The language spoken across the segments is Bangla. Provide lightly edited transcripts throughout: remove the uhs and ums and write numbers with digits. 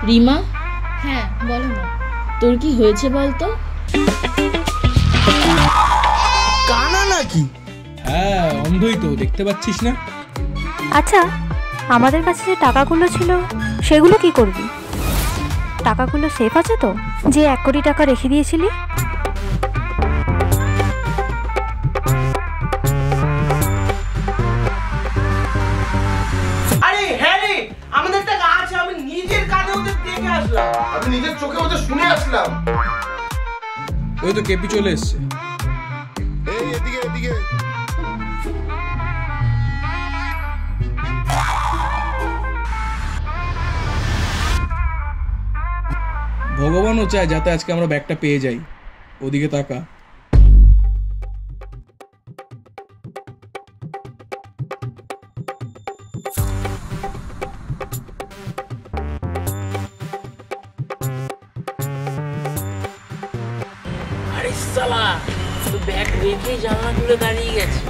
রিমা, হ্যাঁ বলো না। তোর কি হয়েছে বলতো? কানা নাকি? হ্যাঁ, অন্ধই তো, দেখতে পাচ্ছিস না? আচ্ছা, আমাদের কাছে যে টাকাগুলো ছিল সেগুলো কি করবি? টাকাগুলো সেফ আছে তো? যে 1 কোটি টাকা রেখে দিয়েছিলি? আরে হ্যাঁ রে, আমাদের টাকা আছে। আমি নিজের কানে ওদের দেখে আসলাম, আমি নিজের চোখে ওদের শুনে আসলাম। ওই তো কেপি চলে এসছে। এই এদিকে এদিকে। ভগবানও চায় যাতে আজকে আমরা ব্যাগটা পেয়ে যাই। ওদিকে তাকা। আরে শালা, ব্যাগ রেখে জানলা খুলে দাঁড়িয়ে গেছে।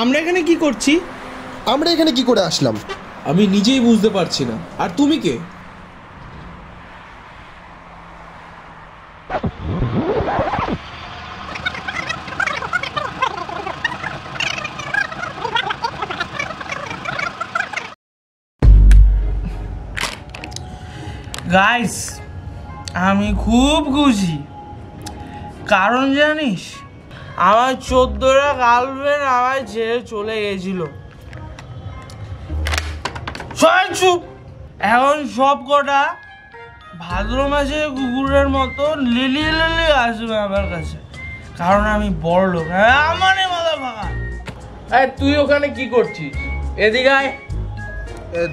আমরা এখানে কি করছি? আমরা এখানে কি করে আসলাম? আমি নিজেই বুঝতে পারছি না। আর তুমি কে? গাইস, আমি খুব খুশি। কারণ জানিস, আমার 14টা গার্লফ্রেন্ড আমায় ছেড়ে চলে গেছিল। সবাই চুপ। এখন সব কটা ভাদ্র মাসে কুকুরের মতো লিলিয়ে লিলিয়ে আসবে আমার কাছে, কারণ আমি বড় লোক। আমারই মাথা ফাঁকা। তুই ওখানে কি করছিস? এদিকে আয়।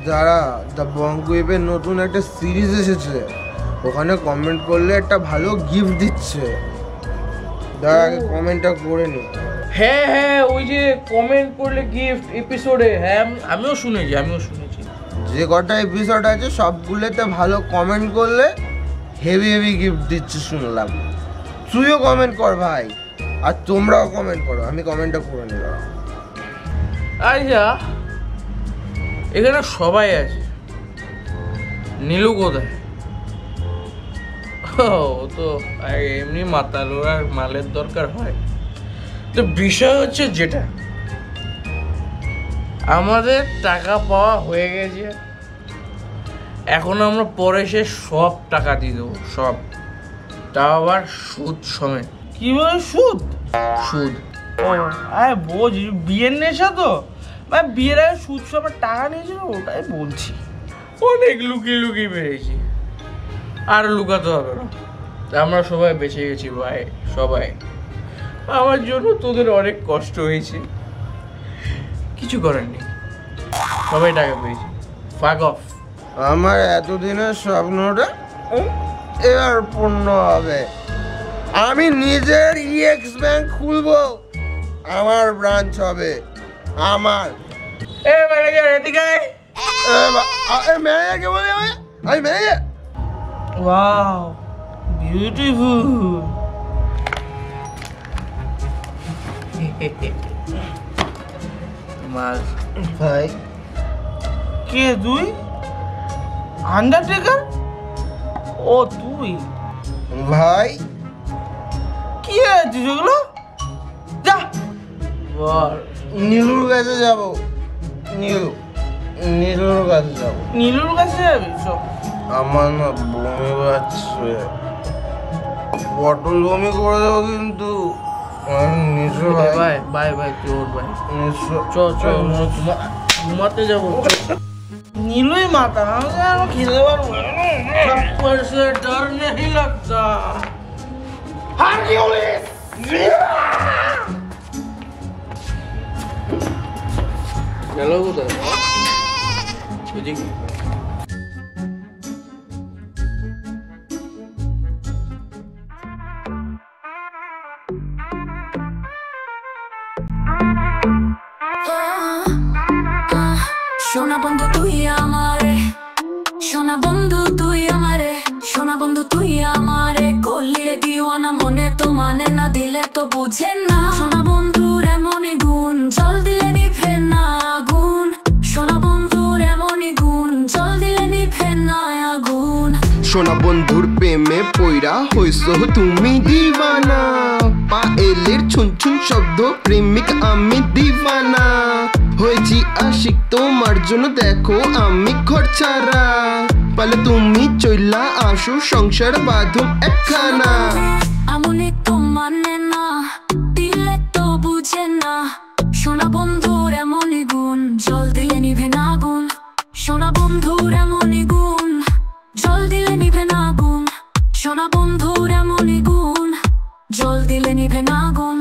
দাঁড়া, দ্য বঙ্গ ওয়েবের নতুন একটা সিরিজ এসেছে, ওখানে কমেন্ট করলে একটা ভালো গিফট দিচ্ছে। দাঁড়া, আগে কমেন্টটা করে নি। হ্যাঁ হ্যাঁ, ওই যে কমেন্ট করলে গিফট এপিসোডে। হ্যাঁ, আমিও শুনেছি। যে কটা এপিসোড আছে সবগুলোতে ভালো কমেন্ট করলে হেভি হেভি গিফট দিচ্ছে শুনলাম। তুইও কমেন্ট কর ভাই, আর তোমরাও কমেন্ট করো। আমি কমেন্টটা করে নি। আচ্ছা, এখানে সবাই আছে, নীলু কোথায়? ও তো এমনি মাতাল, আর মালের দরকার হয়। তো বিষয় হচ্ছে যেটা, আমাদের টাকা পাওয়া হয়ে গেছে, এখন আমরা পরে সে সব টাকা দিয়ে দেবো, সব। তা আবার সুদ সমেত। কি বলে সুদ? সুদ। ও আরে বোঝ, বিয়ের নেশা তো, বিয়ের আগে সুদ সমেত টাকা নিয়েছিল, ওটাই বলছি। অনেক লুকিয়ে লুকিয়ে বেরিয়েছি, আর লুকাতে হবে না। আমরা সবাই বেঁচে গেছি ভাই, সবাই। আমার জন্য তোদের অনেক কষ্ট হয়েছে, কিছু করার নেই, সবাই টাকা পেয়েছি। ফাক অফ। আমার এতদিনের স্বপ্নটা এবার পূর্ণ হবে। আমি নিজের ইএক্স ব্যাংক খুলবো, আমার ব্রাঞ্চ হবে আমার। ম্যানেজার এদিকে আয়। ম্যানেজারকে বলে আমি ম্যানেজার। Wow, beautiful. মাল ভাই কে তুই? আন্ডারটেকার? ও তুই ভাই কি আছিস ওগুলো? যা বল। নীলুর কাছে যাব। নীলুর কাছে যাব। নীলুর কাছে যাবি? সব আমার না বমি পাচ্ছে, পটল বমি করে দেবো কিন্তু। ভাই ভাই ভাই চোর ভাই, ঘুমাতে যাবো। নীলুই মাথা, আমি যেন খেতে পারবো না। थप्पड़ से डर नहीं लगता। গেল কোথায়? সোনা বন্ধু তুই আমারে, সোনা বন্ধু তুই আমারে, সোনা বন্ধু তুই আমারে করলে দিওয়ানা, মনে তো মানে না, দিলে তো বুঝে না। সোনা বন্ধুর এমনই গুণ, জল দিলে নিভে না আগুন। সোনা বন্ধুর এমনই গুণ, জল দিলে নিভে না আগুন। সোনা বন্ধুর প্রেমে পইরা হইছো তুমি দিওয়ানা, পায়েলের ছুন ছুন শব্দ প্রেমিক আমি দিওয়ানা। হয়েছি আশিক তোমার জন্য, দেখো আমি ঘর ছাড়া, পালে তুমি চইলা আসো সংসার বাঁধো একখানা। আমনে তো মানে না, দিলে তো বুঝে না। সোনা বন্ধুর এমনই গুণ, জল দিলে নিভে না আগুন। সোনা বন্ধুর এমনই গুণ, জল দিলে নিভে না আগুন। সোনা বন্ধুর এমনই গুণ, জল দিলে নিভে না আগুন।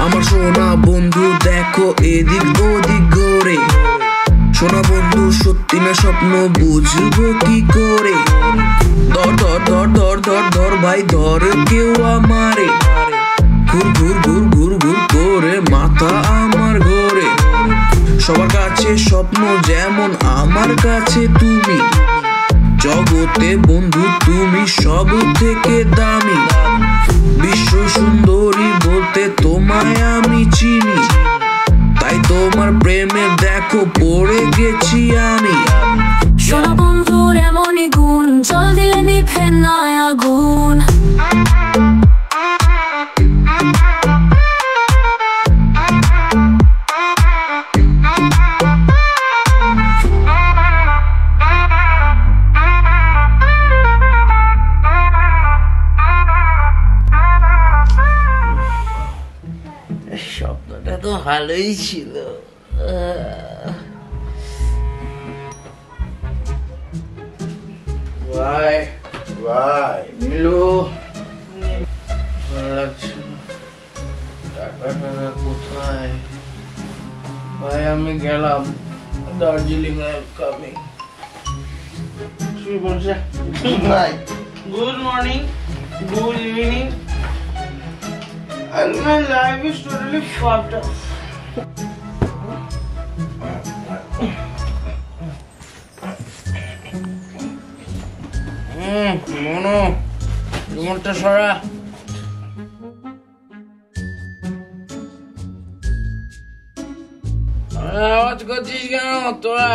আমার সোনা বন্ধু দেখো এদিক ওদিক ঘোরে, সোনা বন্ধু সত্যি না স্বপ্ন বুঝবো কি করে। ধর ধর ধর ধর ধর ধর ভাই ধর কেউ আমারে, ঘুর ঘুর ঘুর ঘুর ঘুর করে মাথা আমার ঘোরে। সবার কাছে স্বপ্ন যেমন আমার কাছে তুমি, জগতে বন্ধু তুমি সব থেকে দামি। বিশ্ব সুন্দরী বলতে তোমায় আমি চিনি, তাই তোমার প্রেমে দেখো পড়ে গেছি আমি। সোনা বন্ধুর এমনই গুণ, জল দিলে নিভে না আগুন। স্বপ্নটা তো ভালোই ছিল। ভাই ভাই নীলু, ভালো লাগছে না। টাকাটা কোথায়? ভাই আমি গেলাম, দার্জিলিং আই এম কামিং। শুয়ে পড়ছে। ভাই Good morning, good evening, and my life is totally fucked up. মনো, রিমোটটা সরা। আওয়াজ করছিস কেন তোরা?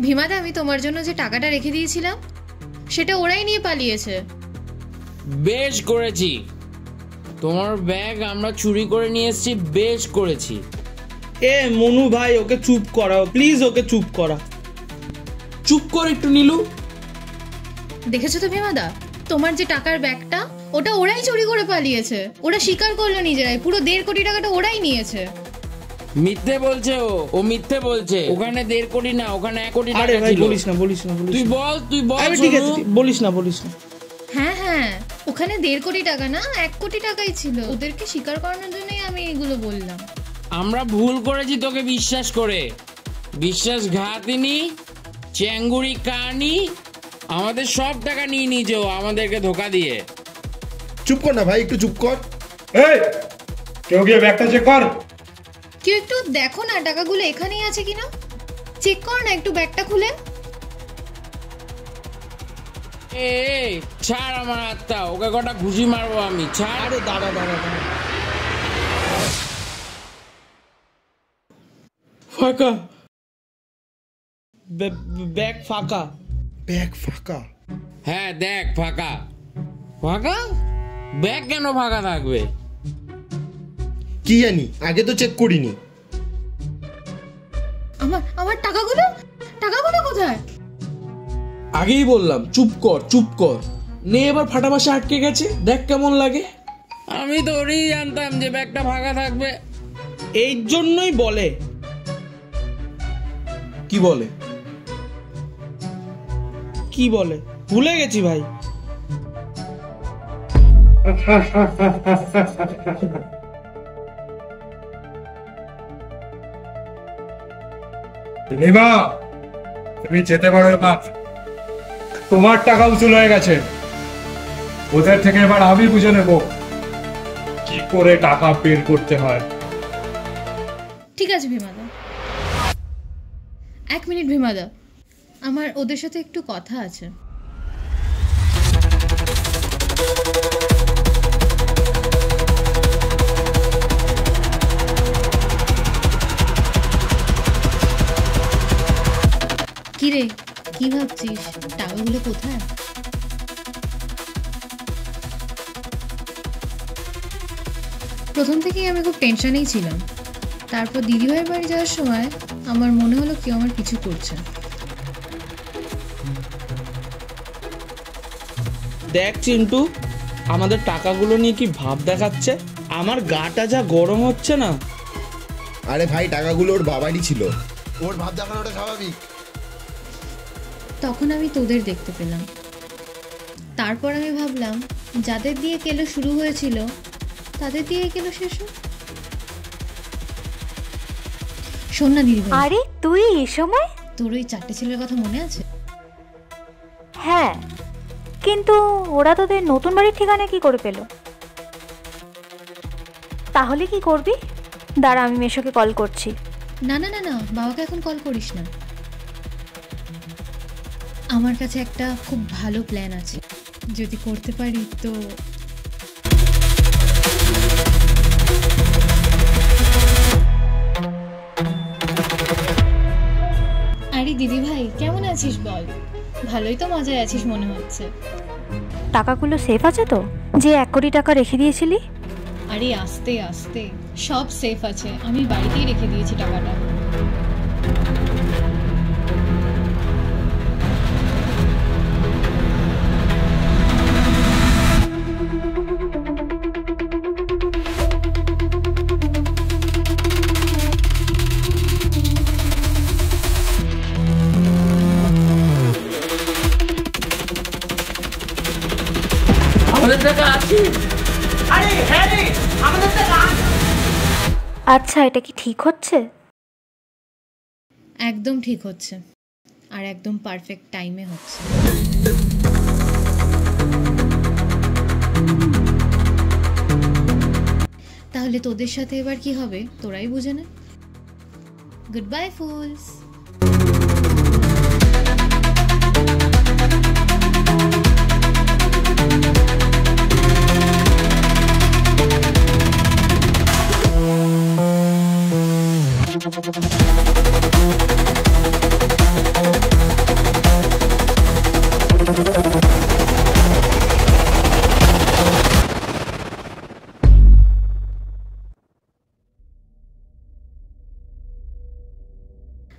ভীমাদা, আমি তোমার জন্য যে টাকাটা রেখে দিয়েছিলাম সেটা ওরাই নিয়ে পালিয়েছে। বেশ করেছি, তোমার ব্যাগ আমরা চুরি করে নিয়ে এসেছি, বেশ করেছি। এ মনু ভাই, ওকে চুপ করাও প্লিজ, ওকে চুপ করা। চুপ কর একটু নীলু। দেখেছো তো ভীমাদা, তোমার যে টাকার ব্যাগটা, ওটা ওরাই চুরি করে পালিয়েছে। ওরা স্বীকার করলো নিজেরাই, পুরো 1.5 কোটি টাকাটা ওরাই নিয়েছে। মিথ্যে বলছে ও মিথ্যে বলছে। ওখানে 1.5 কোটি না, ওখানে 1 কোটি টাকা ছিল। বলিস না। তুই বল। ঠিক আছে, বলিস না। হ্যাঁ, ওখানে 1.5 কোটি টাকা না, 1 কোটি টাকাই ছিল। ওদেরকে স্বীকার করানোর জন্যই আমি এগুলো বললাম। আমরা ভুল করেছি তোকে বিশ্বাস করে। বিশ্বাসঘাতিনী, চেঙ্গুরি কানি, আমাদের সব টাকা নিয়ে নিয়েছে আমাদেরকে ধোকা দিয়ে। চুপ কর না ভাই, একটু চুপ কর। এই কেউ গিয়ে ব্যাগটা চেক কর। কেউ একটু দেখো না টাকাগুলো এখানেই আছে কিনা, চেক কর না একটু ব্যাগটা খুলে। এই ছাড় আমার হাতটা, ওকে কটা ঘুষি মারবো আমি। ছাড়। আরে দাঁড়া। ফাঁকা ব্যাগ, ফাঁকা ব্যাগ ফাঁকা। হ্যাঁ দেখ, ফাঁকা। ব্যাগ কেন ফাঁকা থাকবে? কি জানি, আগে তো চেক করিনি। আমার টাকাগুলো কোথায়? আগেই বললাম চুপ কর। নে এবার ফাটা বাসা আটকে গেছে, দেখ কেমন লাগে। আমি তো ওরই জানতাম যে ব্যাগটা ফাঁকা থাকবে। এই জন্যই বলে। কি বলে ভুলে গেছি ভাই। নীলিমা, তুমি যেতে পারো এবার। তোমার টাকা উসুল হয়ে গেছে। ওদের থেকে এবার আমি বুঝে নেব কি করে টাকা বের করতে হয়। ঠিক আছে ভীমাদা, 1 মিনিট ভীমাদা, আমার ওদের সাথে একটু কথা আছে। কিরে, কি ভাবছিস? টাকাগুলো কোথায়? প্রথম থেকেই আমি খুব টেনশনেই ছিলাম। তারপর দিদিভাইয়ের বাড়ি যাওয়ার সময় আমার মনে হলো কেউ আমার কিছু করছে। দেখ চিন্টু, আমাদের টাকাগুলো নিয়ে কি ভাব দেখাচ্ছে। আমার গাটা যা গরম হচ্ছে না। আরে ভাই, টাকাগুলো ওর বাবারই ছিল, ওর ভাব দেখানোটা স্বাভাবিক। তখন আমি তোদের দেখতে পেলাম। তারপর আমি ভাবলাম, যাদের দিয়ে কেলো শুরু হয়েছিল তাদের দিয়ে কেলো শেষ হোক। শোন না দিদি, আরে তুই এই সময়? তোর ওই 4টে ছেলের কথা মনে আছে? হ্যাঁ, কিন্তু ওরা তোদের নতুন বাড়ির ঠিকানা কি করে পেল? তাহলে কি করবি? দাঁড়া, আমি মেশোকে কল করছি। না, বাবাকে এখন কল করিস না। আমার কাছে একটা খুব ভালো প্ল্যান আছে, যদি করতে পারি তো। আরে দিদি ভাই, কেমন আছিস বল? ভালোই তো মজায় আছিস মনে হচ্ছে। টাকাগুলো সেফ আছে তো, যে 1 কোটি টাকা রেখে দিয়েছিলি? আরে আস্তে আস্তে, সব সেফ আছে। আমি বাড়িতেই রেখে দিয়েছি টাকাটা। আমাদের টাকা আছে। আরে হ্যাঁ রে, আমাদের টাকা। আচ্ছা, এটা কি ঠিক হচ্ছে? একদম ঠিক হচ্ছে, আর একদম পারফেক্ট টাইমে হচ্ছে। তাহলে তোদের সাথে এবার কি হবে তোরাই বুঝে নে। Good bye fools.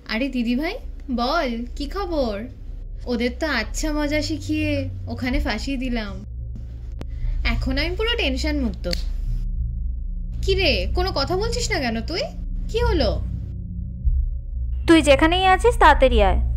আরে দিদি ভাই বল কি খবর? ওদের তো আচ্ছা মজা শিখিয়ে ওখানে ফাঁসিয়ে দিলাম। এখন আমি পুরো টেনশন মুক্ত। কি রে, কোনো কথা বলছিস না কেন তুই? কি হলো? তুই যেখানেই আছিস তাড়াতাড়ি আয়।